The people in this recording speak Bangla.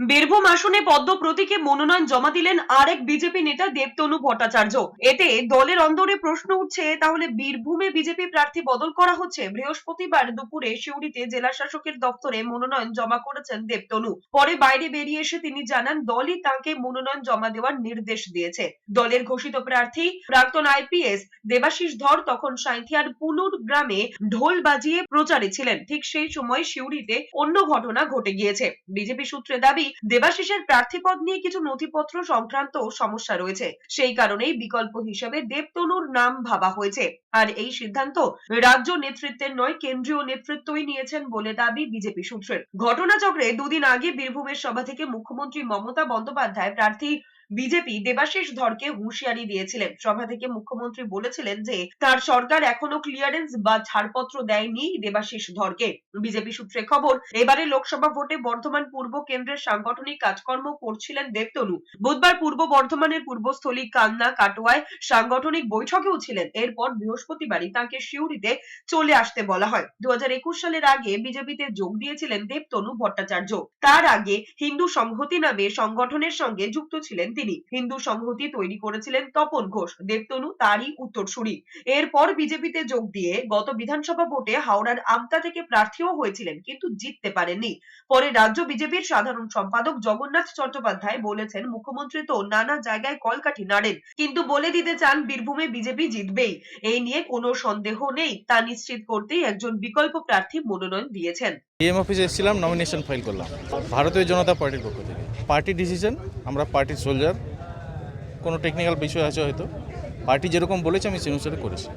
বীরভূম আসনে পদ্ম প্রতীকে মনোনয়ন জমা দিলেন আরেক বিজেপি নেতা দেবতনু ভট্টাচার্য। এতে দলের অন্দরে প্রশ্ন উঠছে, তাহলে বীরভূমে বিজেপি প্রার্থী বদল করা হচ্ছে। বৃহস্পতিবার দুপুরে সিউড়িতে জেলা শাসকের দপ্তরে মনোনয়ন জমা করেছেন দেবতনু। পরে বাইরে বেরিয়ে এসে তিনি জানান, দলই তাঁকে মনোনয়ন জমা দেওয়ার নির্দেশ দিয়েছে। দলের ঘোষিত প্রার্থী প্রাক্তন আইপিএস দেবাশিস ধর তখন সাঁইথিয়ার পুনুর গ্রামে ঢোল বাজিয়ে প্রচারে ছিলেন। ঠিক সেই সময় সিউড়িতে অন্য ঘটনা ঘটে গিয়েছে। বিজেপি সূত্রে দাবি, দেবাশিসের প্রার্থীপদ নিয়ে কিছু নথিপত্র সংক্রান্ত সমস্যা রয়েছে, সেই কারণেই বিকল্প হিসেবে দেবতনুর নাম ভাবা হয়েছে। আর এই সিদ্ধান্ত রাজ্য নেতৃত্বের নয়, কেন্দ্রীয় নেতৃত্বই নিয়েছেন বলে দাবি বিজেপি সূত্রের। ঘটনাচক্রে দুদিন আগে বীরভূমের সভা থেকে মুখ্যমন্ত্রী মমতা বন্দ্যোপাধ্যায় প্রার্থী বিজেপি দেবাশিস ধরকে হুঁশিয়ারি দিয়েছিলেন। সভা থেকে মুখ্যমন্ত্রী বলেছিলেন যে তার সরকার এখনো ক্লিয়ারেন্স বা ছাড়পত্র দেয়নি দেবাশিস ধরকে। বিজেপি সূত্রে খবর, এবারে লোকসভা ভোটে বর্ধমান পূর্ব কেন্দ্রের সাংগঠনিক কাজকর্ম করছিলেন দেবতনু। বুধবার পূর্ব বর্ধমানের পূর্বস্থলী কান্না কাটোয়ায় সাংগঠনিক বৈঠকেও ছিলেন। এরপর বৃহস্পতিবারই তাকে সিউড়িতে চলে আসতে বলা হয়। 2021 সালের আগে বিজেপিতে যোগ দিয়েছিলেন দেবতনু ভট্টাচার্য। তার আগে হিন্দু সংহতি নামে সংগঠনের সঙ্গে যুক্ত ছিলেন তিনি। হিন্দু সংহতি তৈরি করেছিলেন তপন ঘোষ। দেবতনু তারই উত্তরসূরি। এরপর বিজেপিতে যোগ দিয়ে গত বিধানসভা ভোটে হাওড়ার আমতা থেকে প্রার্থীও হয়েছিলেন, কিন্তু জিততে পারেননি। পরে রাজ্য বিজেপির সাধারণ সম্পাদক জগন্নাথ চট্টোপাধ্যায় বলেছেন, মুখ্যমন্ত্রী তো নানা জায়গায় কলকাঠি নাড়েন, কিন্তু বলে দিতে চান বীরভূমে বিজেপি জিতবেই। এই নিয়ে কোনো সন্দেহ নেই, তা নিশ্চিত করতেই একজন বিকল্প প্রার্থী মনোনয়ন দিয়েছেন। ডিএম অফিসে এসেছিলাম, নমিনেশন ফাইল করলাম ভারতীয় জনতা পার্টির পক্ষ থেকে। পার্টি ডিসিশন, আমরা পার্টির সোলজার। কোনো টেকনিক্যাল বিষয় আছে হয়তো, পার্টি যেরকম বলেছে আমি সেই অনুসারে করেছি।